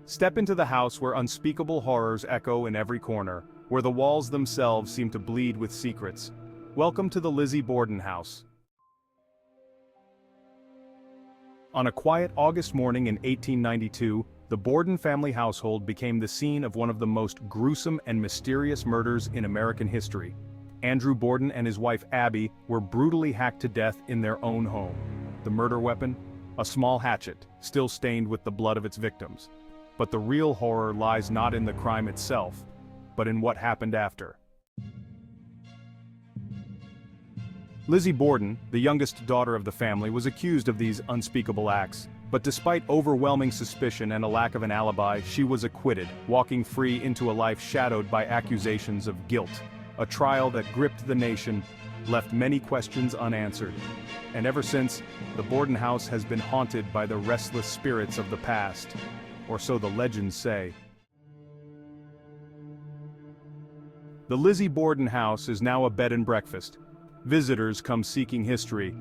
Step into the house where unspeakable horrors echo in every corner, where the walls themselves seem to bleed with secrets. Welcome to the Lizzie Borden house. On a quiet August morning in 1892, the Borden family household became the scene of one of the most gruesome and mysterious murders in American history. Andrew Borden and his wife Abby were brutally hacked to death in their own home. The murder weapon? A small hatchet, still stained with the blood of its victims. But the real horror lies not in the crime itself, but in what happened after. Lizzie Borden, the youngest daughter of the family, was accused of these unspeakable acts. But despite overwhelming suspicion and a lack of an alibi, she was acquitted, walking free into a life shadowed by accusations of guilt. A trial that gripped the nation, left many questions unanswered. And ever since, the Borden house has been haunted by the restless spirits of the past. Or so the legends say. The Lizzie Borden house is now a bed and breakfast. Visitors come seeking history,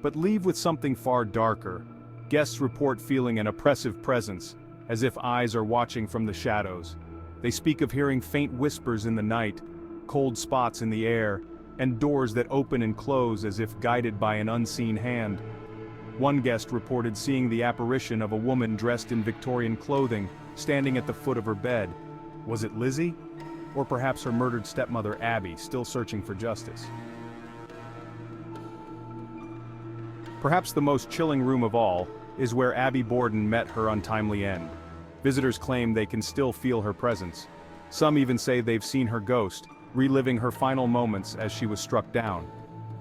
but leave with something far darker. Guests report feeling an oppressive presence, as if eyes are watching from the shadows. They speak of hearing faint whispers in the night, cold spots in the air, and doors that open and close as if guided by an unseen hand. One guest reported seeing the apparition of a woman dressed in Victorian clothing, standing at the foot of her bed. Was it Lizzie? Or perhaps her murdered stepmother Abby, still searching for justice? Perhaps the most chilling room of all is where Abby Borden met her untimely end. Visitors claim they can still feel her presence. Some even say they've seen her ghost, reliving her final moments as she was struck down.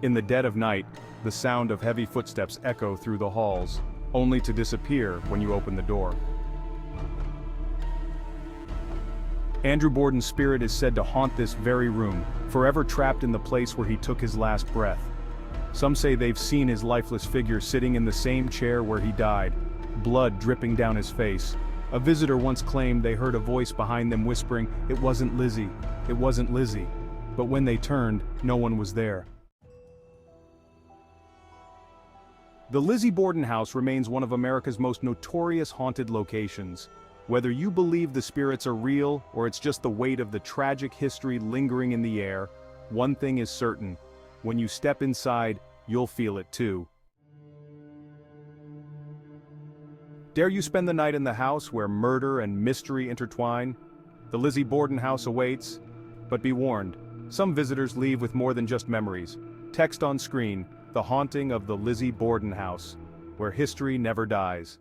In the dead of night, the sound of heavy footsteps echo through the halls, only to disappear when you open the door. Andrew Borden's spirit is said to haunt this very room, forever trapped in the place where he took his last breath. Some say they've seen his lifeless figure sitting in the same chair where he died, blood dripping down his face. A visitor once claimed they heard a voice behind them whispering, "It wasn't Lizzie, it wasn't Lizzie." But when they turned, no one was there. The Lizzie Borden house remains one of America's most notorious haunted locations. Whether you believe the spirits are real or it's just the weight of the tragic history lingering in the air, one thing is certain: when you step inside, you'll feel it too. Dare you spend the night in the house where murder and mystery intertwine? The Lizzie Borden house awaits, but be warned, some visitors leave with more than just memories. Text on screen, the haunting of the Lizzie Borden house, where history never dies.